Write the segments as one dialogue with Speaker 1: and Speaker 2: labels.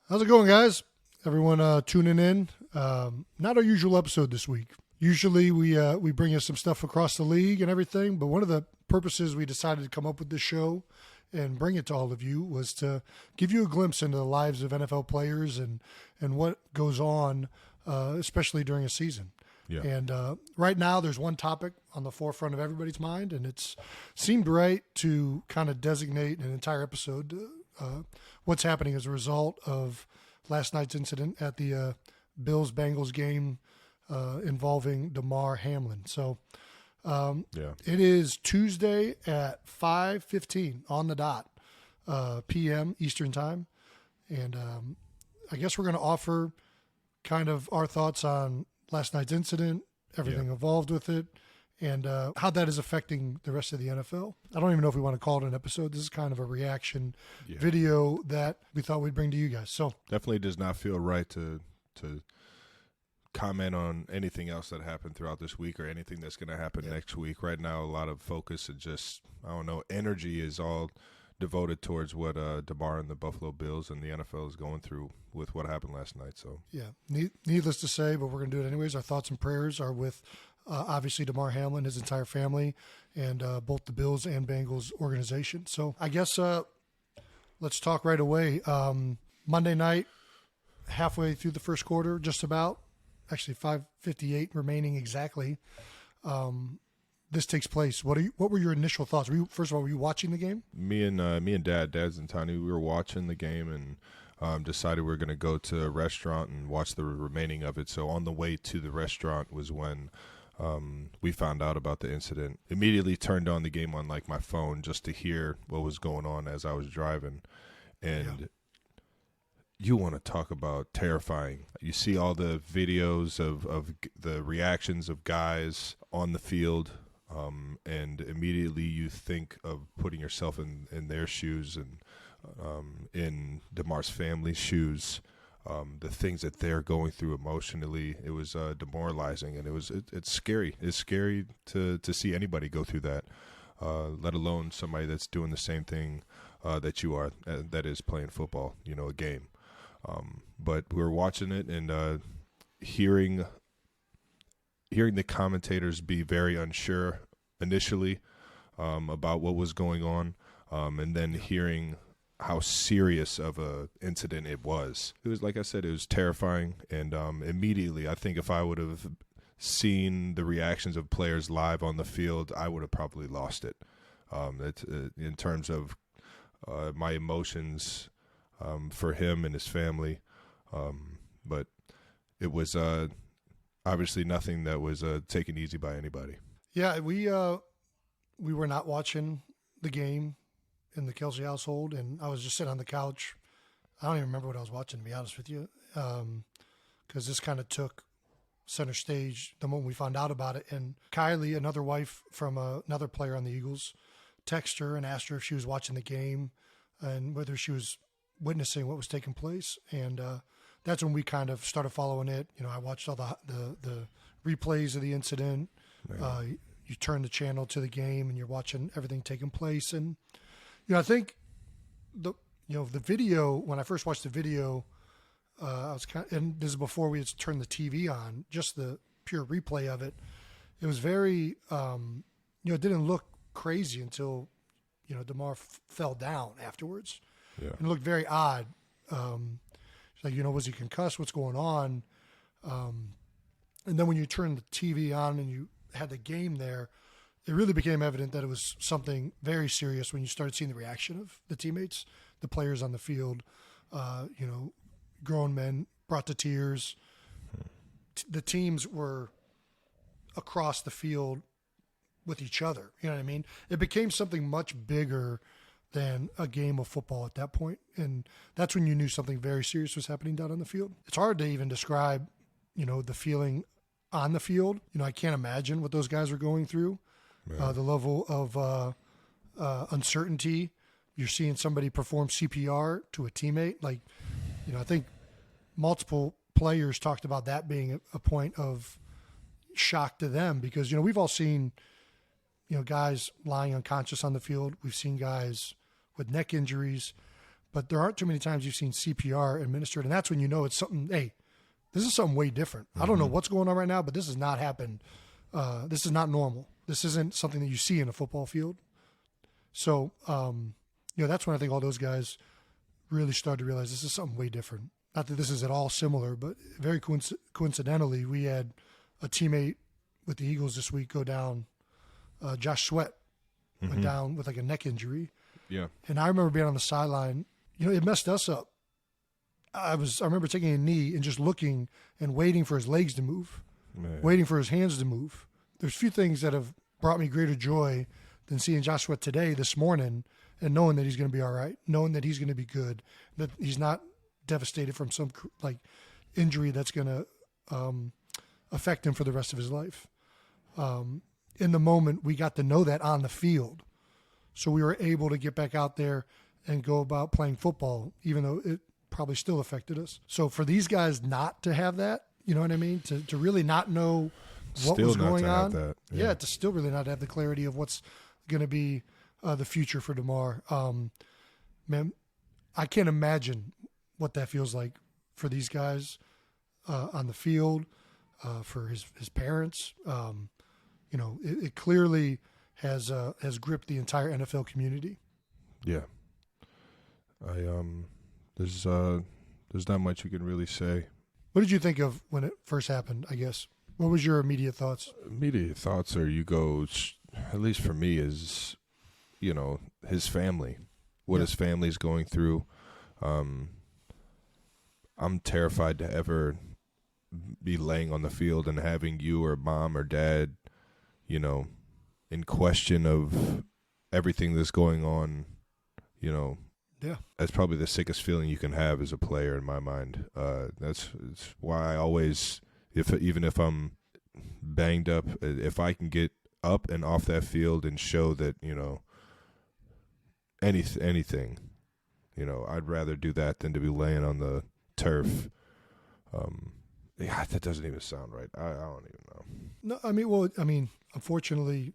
Speaker 1: How's it going, guys? Everyone tuning in. Not our usual episode this week. Usually we bring you some stuff across the league and everything, but one of the purposes we decided to come up with this show and bring it to all of you was to give you a glimpse into the lives of NFL players and what goes on, especially during a season.
Speaker 2: Yeah.
Speaker 1: And right now there's one topic on the forefront of everybody's mind, and it's seemed right to kind of designate an entire episode what's happening as a result of last night's incident at the Bills Bengals game involving Damar Hamlin. So it is Tuesday at 5:15 on the dot p.m. Eastern time. And I guess we're going to offer kind of our thoughts on last night's incident, everything involved with it, and how that is affecting the rest of the NFL. I don't even know if we want to call it an episode. This is kind of a reaction video that we thought we'd bring to you guys. So
Speaker 2: definitely does not feel right to comment on anything else that happened throughout this week or anything that's going to happen next week. Right now, a lot of focus and just, I don't know, energy is all devoted towards what Damar and the Buffalo Bills and the NFL is going through with what happened last night. So
Speaker 1: needless to say, but we're going to do it anyways. Our thoughts and prayers are with obviously Damar Hamlin, his entire family, and both the Bills and Bengals organization. So I guess let's talk right away. Monday night, halfway through the first quarter, just about, actually 5:58 remaining exactly. This takes place. What were your initial thoughts? First of all, were you watching the game?
Speaker 2: Me and Dad's and Tony, we were watching the game and decided we were going to go to a restaurant and watch the remaining of it. So on the way to the restaurant was when we found out about the incident. Immediately turned on the game on like my phone just to hear what was going on as I was driving. And you want to talk about terrifying. You see all the videos of the reactions of guys on the field, and immediately you think of putting yourself in their shoes and in Damar's family's shoes. The things that they're going through emotionally, it was demoralizing, and it's scary. It's scary to see anybody go through that, let alone somebody that's doing the same thing that you are, that is playing football, a game. But we were watching it and hearing the commentators be very unsure initially about what was going on, and then hearing how serious of a incident it was. It was, like I said, it was terrifying, and immediately I think if I would have seen the reactions of players live on the field, I would have probably lost it. In terms of my emotions for him and his family, but it was obviously nothing that was taken easy by anybody.
Speaker 1: Yeah, we were not watching the game in the Kelsey household, and I was just sitting on the couch. I don't even remember what I was watching, to be honest with you, because this kind of took center stage the moment we found out about it. And Kylie, another wife from another player on the Eagles, texted her and asked her if she was watching the game and whether she was witnessing what was taking place. And that's when we kind of started following it. I watched all the replays of the incident. You turn the channel to the game and you're watching everything taking place. And I think the video, when I first watched the video, I was and this is before we had turned the TV on, just the pure replay of it. It was very, it didn't look crazy until, Damar fell down afterwards.
Speaker 2: Yeah.
Speaker 1: And it looked very odd. It's like, was he concussed? What's going on? And then when you turned the TV on and you had the game there, it really became evident that it was something very serious when you started seeing the reaction of the teammates, the players on the field, grown men brought to tears. The teams were across the field with each other. You know what I mean? It became something much bigger than a game of football at that point. And that's when you knew something very serious was happening down on the field. It's hard to even describe, the feeling on the field. I can't imagine what those guys were going through. The level of uncertainty. You're seeing somebody perform CPR to a teammate. Like, I think multiple players talked about that being a point of shock to them because, we've all seen, guys lying unconscious on the field. We've seen guys with neck injuries, but there aren't too many times you've seen CPR administered, and that's when you know it's something. Hey, this is something way different. I don't know what's going on right now, but this has not happened. This is not normal. This isn't something that you see in a football field. So, that's when I think all those guys really started to realize this is something way different. Not that this is at all similar, but very coincidentally, we had a teammate with the Eagles this week go down. Josh Sweat went down with like a neck injury.
Speaker 2: Yeah.
Speaker 1: And I remember being on the sideline. It messed us up. I remember taking a knee and just looking and waiting for his legs to move, waiting for his hands to move. There's few things that have brought me greater joy than seeing Josh Sweat this morning, and knowing that he's going to be all right, knowing that he's going to be good, that he's not devastated from some injury that's going to affect him for the rest of his life. In the moment, we got to know that on the field. So we were able to get back out there and go about playing football, even though it probably still affected us. So for these guys not to have that, you know what I mean? To really not know what
Speaker 2: still
Speaker 1: was
Speaker 2: not
Speaker 1: going
Speaker 2: to
Speaker 1: on.
Speaker 2: have that.
Speaker 1: Yeah, to still really not have the clarity of what's going to be the future for Damar. Man, I can't imagine what that feels like for these guys on the field, for his parents. It clearly has gripped the entire NFL community.
Speaker 2: Yeah. There's not much you can really say.
Speaker 1: What did you think of when it first happened, I guess? What was your immediate thoughts?
Speaker 2: Immediate thoughts are at least for me, is, his family, what his family's going through. I'm terrified to ever be laying on the field and having you or mom or dad, in question of everything that's going on,
Speaker 1: Yeah.
Speaker 2: That's probably the sickest feeling you can have as a player in my mind. It's why I always, even if I'm banged up, if I can get up and off that field and show that, anything, I'd rather do that than to be laying on the turf. That doesn't even sound right. I don't even know.
Speaker 1: No, unfortunately,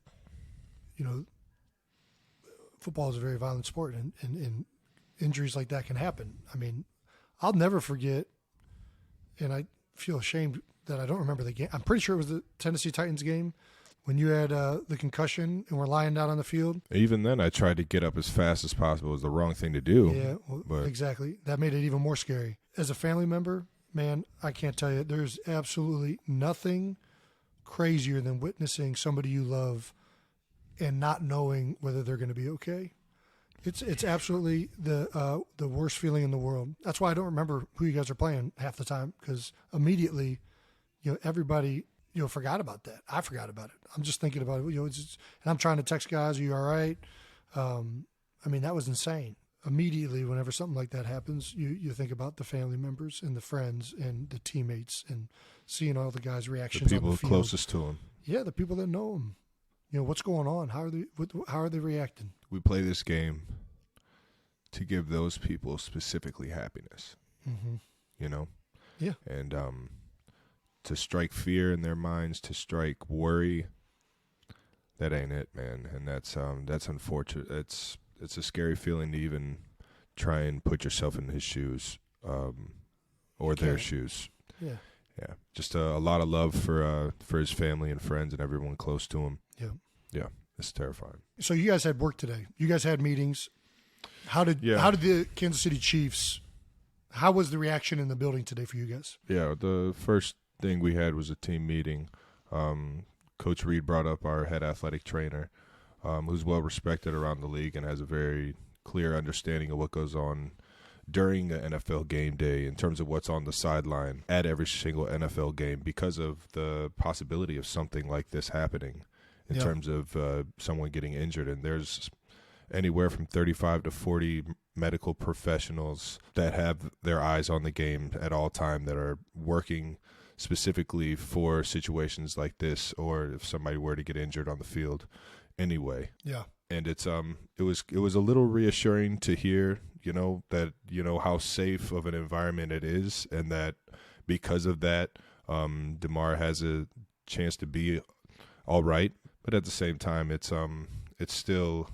Speaker 1: football is a very violent sport, and injuries like that can happen. I'll never forget, and I feel ashamed that I don't remember the game. I'm pretty sure it was the Tennessee Titans game when you had the concussion and were lying down on the field.
Speaker 2: Even then, I tried to get up as fast as possible. It was the wrong thing to do.
Speaker 1: Yeah, exactly. That made it even more scary. As a family member, man, I can't tell you, there's absolutely nothing crazier than witnessing somebody you love and not knowing whether they're going to be okay. It's absolutely the worst feeling in the world. That's why I don't remember who you guys are playing half the time, because immediately, everybody forgot about that. I forgot about it. I'm just thinking about it. And I'm trying to text guys, "Are you all right?" That was insane. Immediately, whenever something like that happens, you think about the family members and the friends and the teammates, and seeing all the guys' reactions.
Speaker 2: The people
Speaker 1: on the field.
Speaker 2: Closest to him.
Speaker 1: Yeah, the people that know him. What's going on? How are they reacting?
Speaker 2: We play this game to give those people specifically happiness.
Speaker 1: Mm-hmm. Yeah.
Speaker 2: And to strike fear in their minds, to strike worry, that ain't it, man. And that's unfortunate. It's a scary feeling to even try and put yourself in his shoes, or their shoes.
Speaker 1: Yeah.
Speaker 2: Yeah. Just a lot of love for his family and friends and everyone close to him.
Speaker 1: Yeah.
Speaker 2: Yeah. It's terrifying.
Speaker 1: So you guys had work today. You guys had meetings. How did the Kansas City Chiefs? How was the reaction in the building today for you guys?
Speaker 2: Yeah. The first thing we had was a team meeting. Coach Reed brought up our head athletic trainer, who's well respected around the league and has a very clear understanding of what goes on during the NFL game day in terms of what's on the sideline at every single NFL game, because of the possibility of something like this happening in terms of someone getting injured. And there's anywhere from 35 to 40 medical professionals that have their eyes on the game at all time, that are working specifically for situations like this, or if somebody were to get injured on the field anyway.
Speaker 1: Yeah.
Speaker 2: And it's it was a little reassuring to hear, that how safe of an environment it is, and that because of that, Damar has a chance to be all right. But at the same time, it's still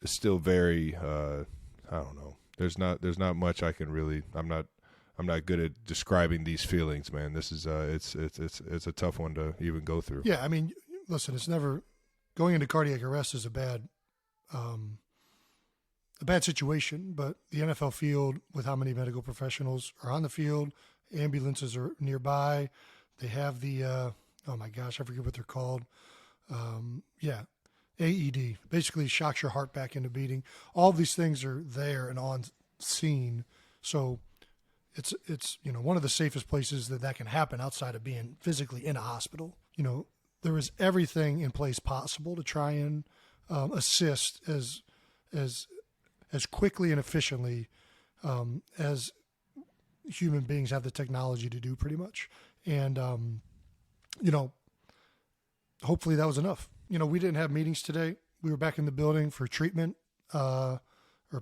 Speaker 2: very I don't know. There's not much I can really. I'm not good at describing these feelings, man. This is it's a tough one to even go through.
Speaker 1: Yeah, I mean, listen, it's never going into cardiac arrest is a bad situation, but the NFL field, with how many medical professionals are on the field, ambulances are nearby. They have the oh my gosh, I forget what they're called. AED basically shocks your heart back into beating. All of these things are there and on scene, so it's one of the safest places that can happen outside of being physically in a hospital. There is everything in place possible to try and assist as quickly and efficiently as human beings have the technology to do, pretty much. And hopefully that was enough. We didn't have meetings today. We were back in the building for treatment or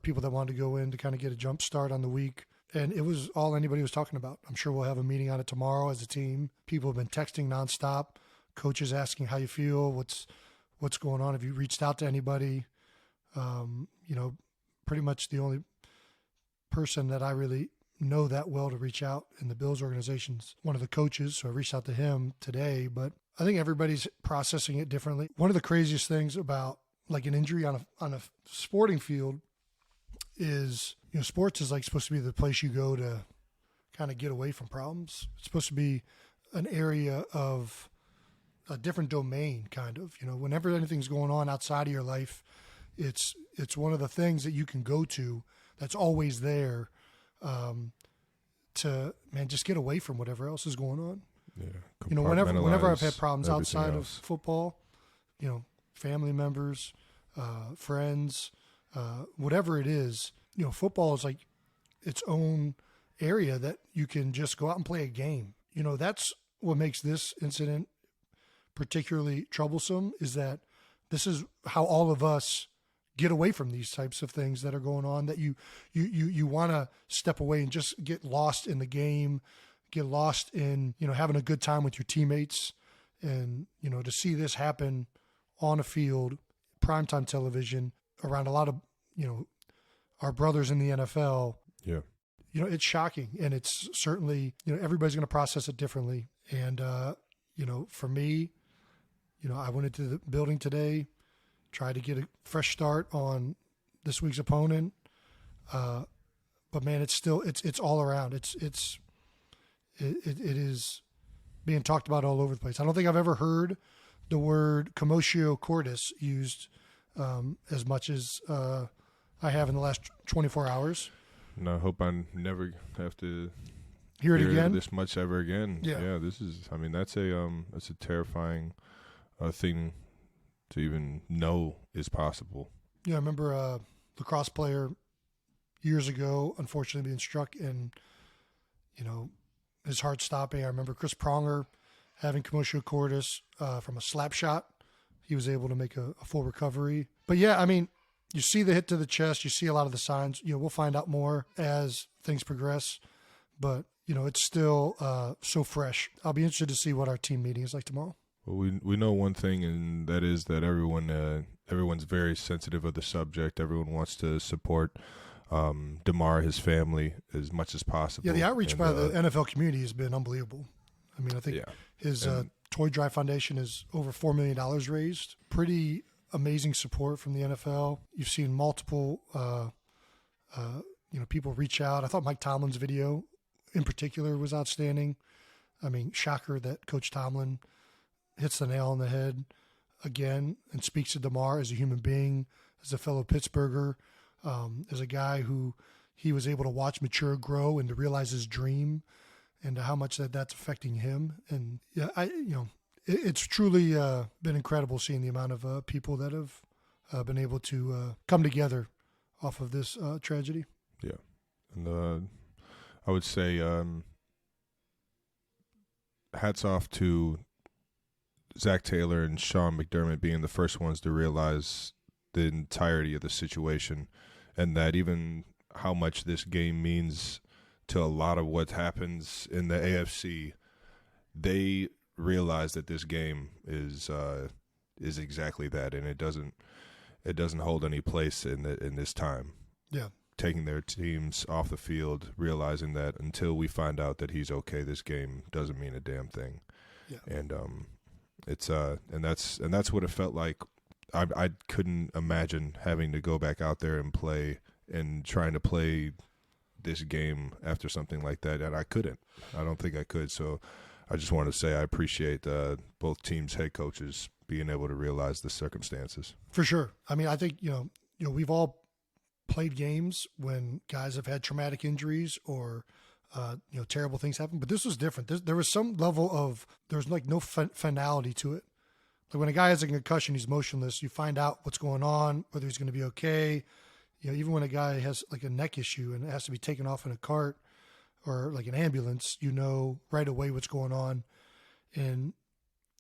Speaker 1: people that wanted to go in to kind of get a jump start on the week. And it was all anybody was talking about. I'm sure we'll have a meeting on it tomorrow as a team. People have been texting nonstop. Coaches asking how you feel, what's going on. Have you reached out to anybody? Pretty much the only person that I really know that well to reach out in the Bills organization's one of the coaches. So I reached out to him today, but I think everybody's processing it differently. One of the craziest things about like an injury on a sporting field is, sports is like supposed to be the place you go to kind of get away from problems. It's supposed to be an area of a different domain, kind of. Whenever anything's going on outside of your life, it's one of the things that you can go to that's always there to just get away from whatever else is going on.
Speaker 2: Yeah,
Speaker 1: whenever I've had problems outside
Speaker 2: else.
Speaker 1: of football, family members, friends, whatever it is, football is like its own area that you can just go out and play a game. That's what makes this incident particularly troublesome, is that this is how all of us get away from these types of things that are going on, that you want to step away and just get lost in the game, get lost in, having a good time with your teammates. And, to see this happen on a field, primetime television, around a lot of, our brothers in the NFL.
Speaker 2: Yeah.
Speaker 1: It's shocking, and it's certainly, everybody's going to process it differently. And, for me, I went into the building today, tried to get a fresh start on this week's opponent. But man, it's all around. It is being talked about all over the place. I don't think I've ever heard the word commotio cordis used as much as I have in the last 24 hours.
Speaker 2: And I hope I never have to
Speaker 1: hear it again
Speaker 2: this much ever again.
Speaker 1: Yeah.
Speaker 2: This is. I mean, that's a terrifying thing to even know is possible.
Speaker 1: Yeah, I remember a lacrosse player years ago, unfortunately, being struck and, his heart stopping. I remember Chris Pronger having commotio cordis from a slap shot. He was able to make a full recovery. But yeah, I mean, you see the hit to the chest. You see a lot of the signs. We'll find out more as things progress. But, it's still so fresh. I'll be interested to see what our team meeting is like tomorrow.
Speaker 2: Well, we know one thing, and that is that everyone's very sensitive of the subject. Everyone wants to support Damar, his family, as much as possible.
Speaker 1: Yeah, the outreach by the NFL community has been unbelievable. I mean, I think his Toy Drive Foundation is over $4 million raised. Pretty amazing support from the NFL. You've seen multiple, people reach out. I thought Mike Tomlin's video in particular was outstanding. I mean, shocker that Coach Tomlin hits the nail on the head again and speaks to Damar as a human being, as a fellow Pittsburgher, as a guy who he was able to watch mature, grow, and to realize his dream, and how much that's affecting him. And yeah, it's truly been incredible seeing the amount of people that have been able to come together off of this tragedy.
Speaker 2: Yeah, and I would say hats off to Zach Taylor and Sean McDermott being the first ones to realize the entirety of the situation, and that even how much this game means to a lot of what happens in the AFC, they realize that this game is exactly that, and it doesn't hold any place in this time.
Speaker 1: Yeah,
Speaker 2: taking their teams off the field, realizing that until we find out that he's okay, this game doesn't mean a damn thing.
Speaker 1: Yeah.
Speaker 2: And that's what it felt like. I couldn't imagine having to go back out there and play and trying to play this game after something like that, and I couldn't. I don't think I could. So I just wanted to say I appreciate both teams' head coaches being able to realize the circumstances.
Speaker 1: For sure. I mean, I think we've all played games when guys have had traumatic injuries or terrible things happen, but this was different. There was some level of there's like no finality to it. Like when a guy has a concussion, he's motionless. You find out what's going on, whether he's going to be okay. Even when a guy has like a neck issue and has to be taken off in a cart or like an ambulance, right away what's going on. And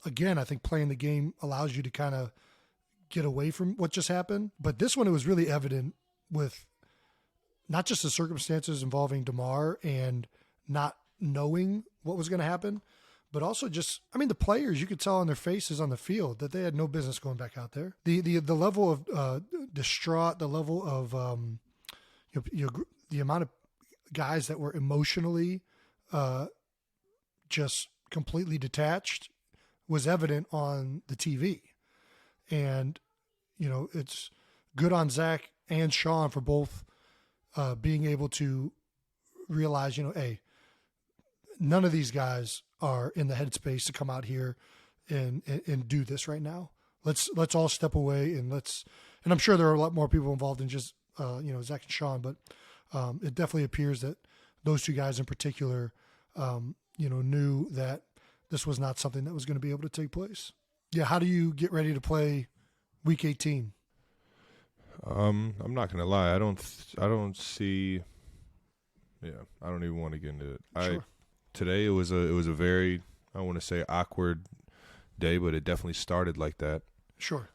Speaker 1: again, I think playing the game allows you to kind of get away from what just happened. But this one, it was really evident with not just the circumstances involving Damar and not knowing what was going to happen, but also just, the players, you could tell on their faces on the field that they had no business going back out there. The level of distraught, the level of the amount of guys that were emotionally just completely detached was evident on the TV. And, it's good on Zach and Sean for both being able to realize, hey, none of these guys are in the headspace to come out here and do this right now. Let's all step away and I'm sure there are a lot more people involved than just Zach and Sean, but it definitely appears that those two guys in particular knew that this was not something that was going to be able to take place. Yeah, how do you get ready to play Week 18?
Speaker 2: I'm not gonna lie, I don't see. Yeah, I don't even want to get into it.
Speaker 1: Sure.
Speaker 2: Today it was a very, I want to say, awkward day, but it definitely started like that.
Speaker 1: Sure.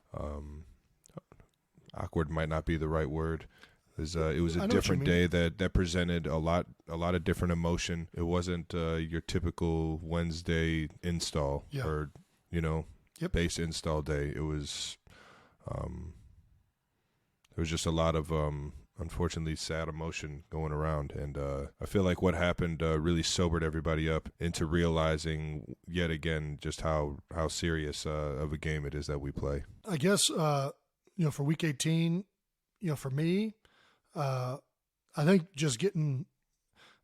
Speaker 2: Awkward might not be the right word. It was a different day that presented a lot of different emotion. It wasn't your typical Wednesday install or base install day. It was just a lot of unfortunately sad emotion going around, and I feel like what happened really sobered everybody up into realizing yet again just how serious of a game it is that we play.
Speaker 1: I guess for Week 18, for me, I think just getting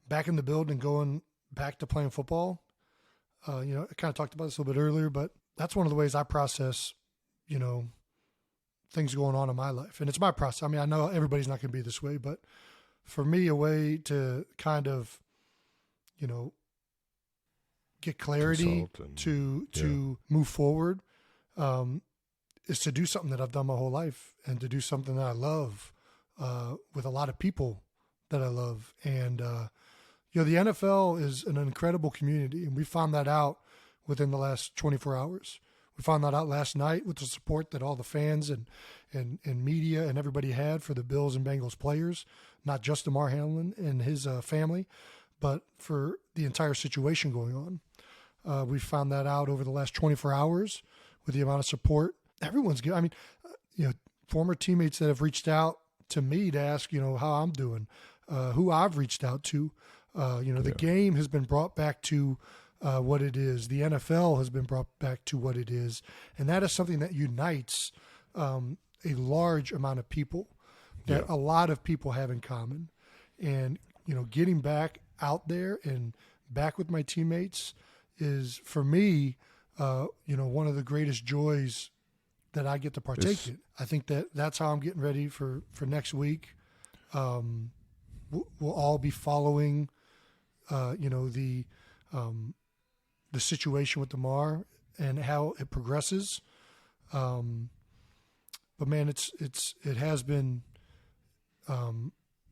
Speaker 1: back in the build and going back to playing football. I kind of talked about this a little bit earlier, but that's one of the ways I process things going on in my life. And it's my process. I know everybody's not going to be this way, but for me, a way to kind of, get clarity to move forward is to do something that I've done my whole life and to do something that I love with a lot of people that I love. And, the NFL is an incredible community, and we found that out within the last 24 hours. We found that out last night with the support that all the fans and media and everybody had for the Bills and Bengals players, not just Damar Hamlin and his family, but for the entire situation going on. We found that out over the last 24 hours with the amount of support everyone's giving. Former teammates that have reached out to me to ask, how I'm doing, who I've reached out to. The game has been brought back to what it is. The NFL has been brought back to what it is. And that is something that unites a large amount of people that a lot of people have in common. And, getting back out there and back with my teammates is, for me, one of the greatest joys that I get to partake in. I think that's how I'm getting ready for next week. We'll all be following, the situation with Damar and how it progresses. But man, it has been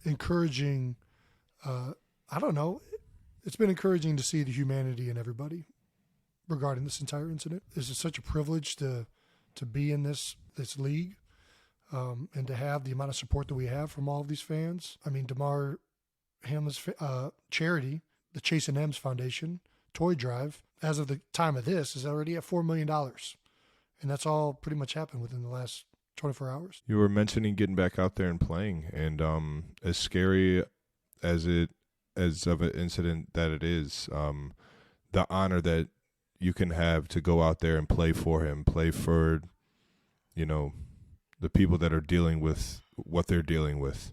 Speaker 1: encouraging. I don't know. It's been encouraging to see the humanity in everybody regarding this entire incident. This is such a privilege to be in this league, and to have the amount of support that we have from all of these fans. Damar Hamlin's charity, the Chase and M's Foundation toy drive, as of the time of this, is already at $4 million. And that's all pretty much happened within the last 24 hours.
Speaker 2: You were mentioning getting back out there and playing, and as scary as of an incident that it is, the honor that you can have to go out there and play for him, play for, the people that are dealing with what they're dealing with,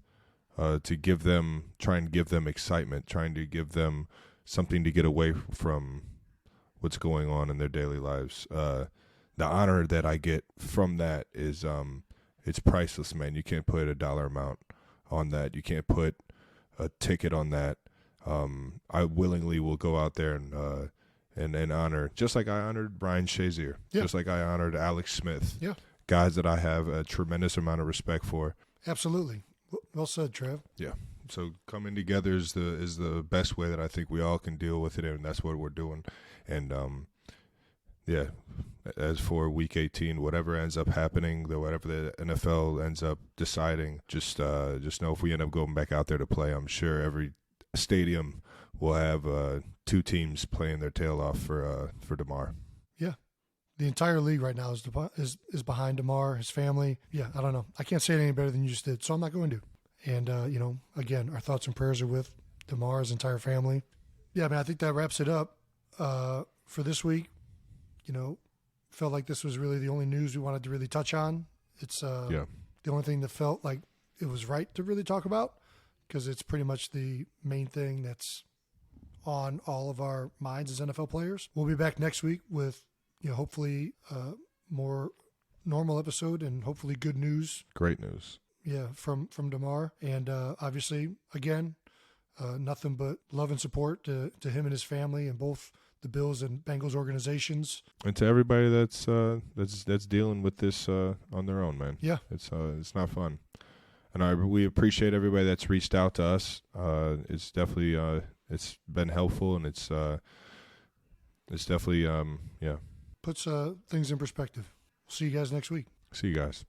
Speaker 2: try and give them excitement, trying to give them something to get away from what's going on in their daily lives. The honor that I get from that is it's priceless, man. You can't put a dollar amount on that. You can't put a ticket on that. I willingly will go out there and honor, just like I honored Brian Shazier, just like I honored Alex Smith, guys that I have a tremendous amount of respect for.
Speaker 1: Absolutely. Well said, Trev.
Speaker 2: Yeah. So coming together is the best way that I think we all can deal with it, and that's what we're doing. And as for Week 18, whatever ends up happening, whatever the NFL ends up deciding, just know if we end up going back out there to play, I'm sure every stadium will have 2 teams playing their tail off for Damar.
Speaker 1: Yeah. The entire league right now is behind Damar, his family. Yeah, I don't know. I can't say it any better than you just did, so I'm not going to. And, again, our thoughts and prayers are with Damar, his entire family. Yeah, I think that wraps it up for this week. Felt like this was really the only news we wanted to really touch on. It's the only thing that felt like it was right to really talk about, because it's pretty much the main thing that's on all of our minds as NFL players. We'll be back next week with, hopefully a more normal episode and hopefully good news.
Speaker 2: Great news.
Speaker 1: Yeah, from Damar. And obviously, again, nothing but love and support to him and his family and both the Bills and Bengals organizations. And
Speaker 2: to everybody that's dealing with this on their own, man.
Speaker 1: Yeah.
Speaker 2: It's not fun. And we appreciate everybody that's reached out to us. It's definitely it's been helpful, and it's definitely
Speaker 1: puts things in perspective. We'll see you guys next week.
Speaker 2: See you guys.